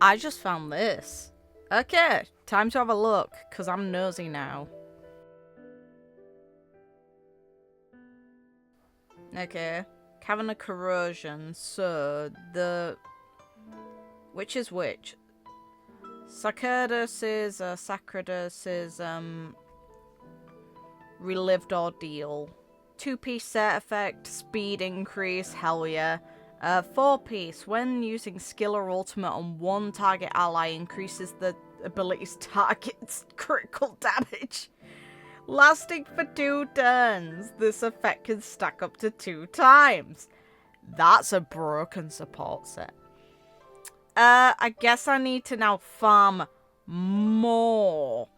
I just found this. Okay, time to have a look, because I'm nosy now. Okay, cavern of corrosion. So, which is which? Sacredus is, relived ordeal. 2-piece set effect, speed increase, hell yeah. 4-piece, when using skill or ultimate on one target ally, increases the ability's target's critical damage. Lasting for 2 turns, this effect can stack up to 2 times. That's a broken support set. I guess I need to now farm more.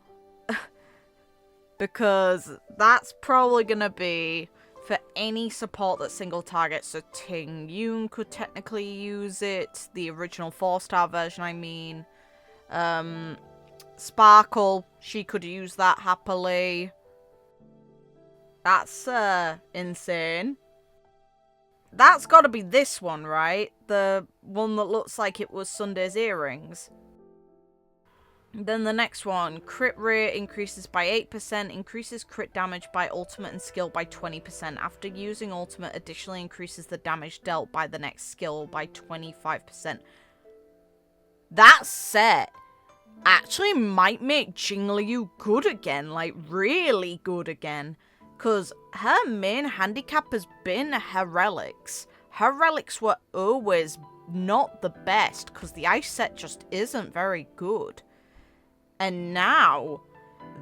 Because that's probably gonna be for any support that single targets. So Ting Yun could technically use it. The original 4-star version, I mean. Sparkle, she could use that happily. That's insane. That's gotta be this one, right? The one that looks like it was Sunday's earrings. Then the next one, crit rate increases by 8%, increases crit damage by ultimate and skill by 20%. After using ultimate, additionally increases the damage dealt by the next skill by 25%. That set actually might make Jingliu good again, like really good again. Because her main handicap has been her relics. Her relics were always not the best because the ice set just isn't very good. And now,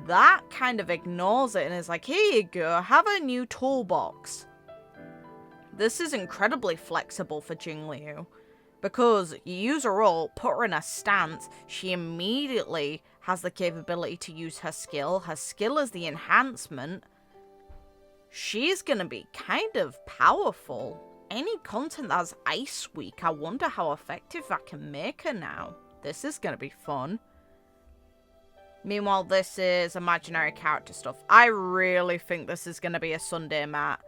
that kind of ignores it and is like, here you go, have a new toolbox. This is incredibly flexible for Jingliu. Because you use her ult, put her in a stance, she immediately has the capability to use her skill. Her skill is the enhancement. She's gonna be kind of powerful. Any content that's Ice Week, I wonder how effective I can make her now. This is gonna be fun. Meanwhile, this is imaginary character stuff. I really think this is going to be a Sunday mat.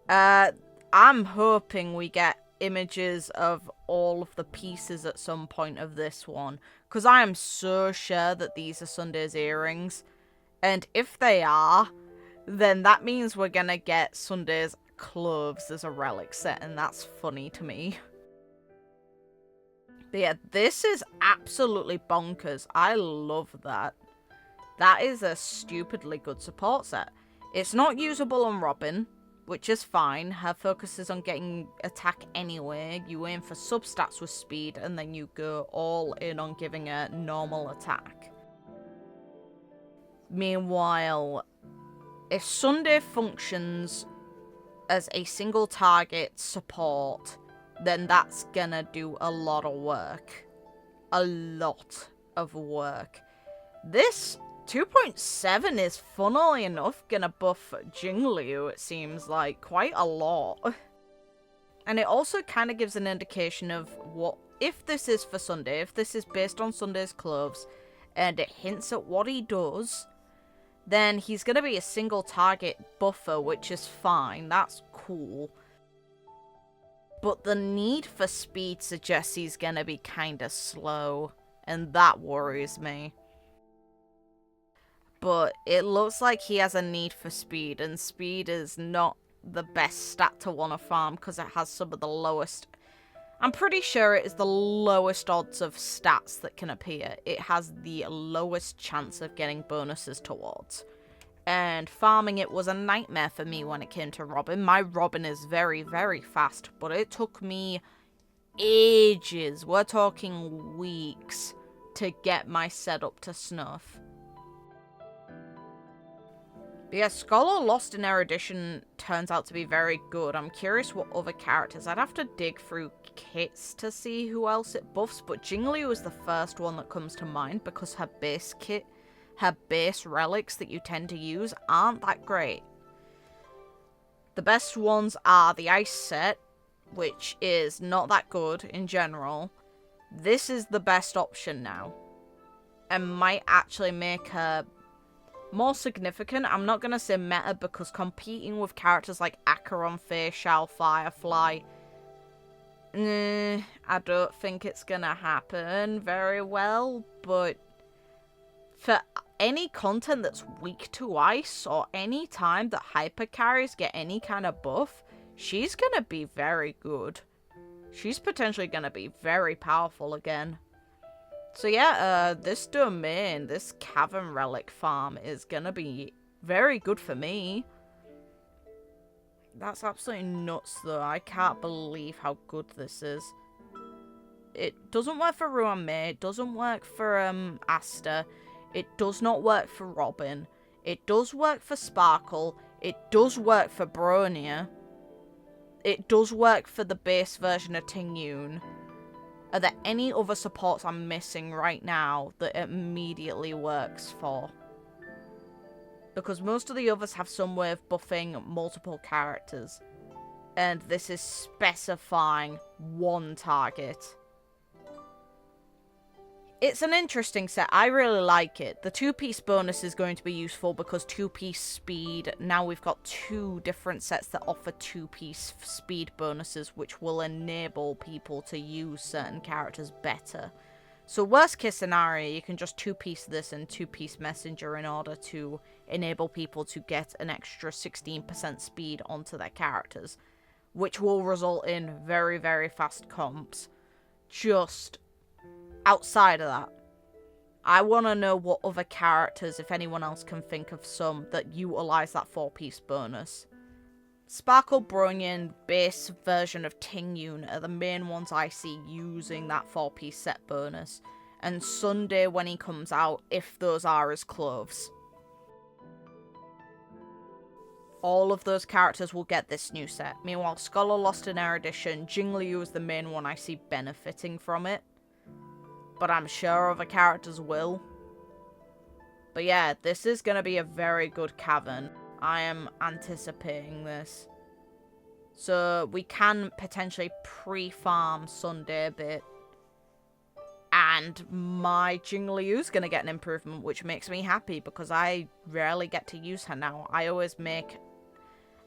I'm hoping we get images of all of the pieces at some point of this one. Because I am so sure that these are Sunday's earrings. And if they are, then that means we're going to get Sunday's clothes as a relic set. And that's funny to me. But yeah, this is absolutely bonkers. I love that. That is a stupidly good support set. It's not usable on Robin, which is fine. Her focus is on getting attack anyway. You aim for substats with speed, and then you go all in on giving her normal attack. Meanwhile, if Sunday functions as a single target support, then that's gonna do a lot of work. A lot of work. This 2.7 is, funnily enough, gonna buff Jingliu, it seems like, quite a lot. And it also kind of gives an indication of what, if this is for Sunday, if this is based on Sunday's clothes, and it hints at what he does, then he's gonna be a single target buffer, which is fine, that's cool. But the need for speed suggests he's gonna be kinda slow, and that worries me. But it looks like he has a need for speed, and speed is not the best stat to want to farm because it has some of the lowest... I'm pretty sure it is the lowest odds of stats that can appear. It has the lowest chance of getting bonuses towards. And farming it was a nightmare for me when it came to Robin. My Robin is very, very fast, but it took me ages, we're talking weeks, to get my setup to snuff. But yeah, Scholar Lost in Erudition turns out to be very good. I'm curious what other characters. I'd have to dig through kits to see who else it buffs, but Jingliu is the first one that comes to mind because her base kit, her base relics that you tend to use aren't that great. The best ones are the ice set, which is not that good in general. This is the best option now, and might actually make her more significant. I'm not going to say meta because competing with characters like Acheron, Facial, Firefly, I don't think it's gonna happen very well, but for any content that's weak to ice, or any time that hyper carries get any kind of buff, she's gonna be very good. She's potentially gonna be very powerful again. So yeah, this domain, this cavern relic farm is gonna be very good for me. That's absolutely nuts though. I can't believe how good this is. It doesn't work for Ruan Mei, it doesn't work for Asta, it does not work for Robin, it does work for Sparkle, it does work for Bronia, it does work for the base version of Tingyun. Are there any other supports I'm missing right now that it immediately works for? Because most of the others have some way of buffing multiple characters. And this is specifying one target. It's an interesting set. I really like it. The 2-piece bonus is going to be useful because 2-piece speed. Now we've got 2 different sets that offer 2-piece speed bonuses, which will enable people to use certain characters better. So worst case scenario, you can just 2-piece this and 2-piece messenger in order to enable people to get an extra 16% speed onto their characters, which will result in very, very fast comps. Just outside of that, I want to know what other characters, if anyone else can think of some, that utilize that 4-piece bonus. Sparkle, Bronian, base version of Tingyun are the main ones I see using that 4-piece set bonus. And Sunday when he comes out, if those are his clothes. All of those characters will get this new set. Meanwhile, Scholar Lost in Erudition, Jingliu is the main one I see benefiting from it. But I'm sure other characters will. But yeah, this is going to be a very good cavern. I am anticipating this. So we can potentially pre-farm Sunday a bit. And my Jingliu's going to get an improvement, which makes me happy because I rarely get to use her now. I always make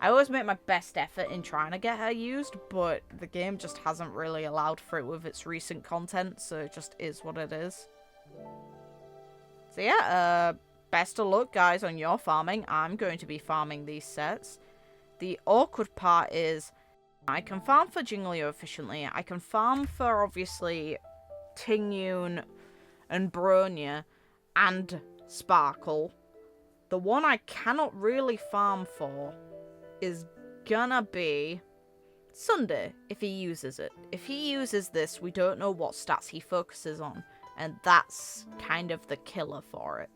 my best effort in trying to get her used, but the game just hasn't really allowed for it with its recent content, so it just is what it is. So yeah, best of luck, guys, on your farming. I'm going to be farming these sets. The awkward part is I can farm for Jingliu efficiently. I can farm for, obviously, Tingyun and Bronia and Sparkle. The one I cannot really farm for is gonna be Sunday, if he uses it. If he uses this, we don't know what stats he focuses on, and that's kind of the killer for it.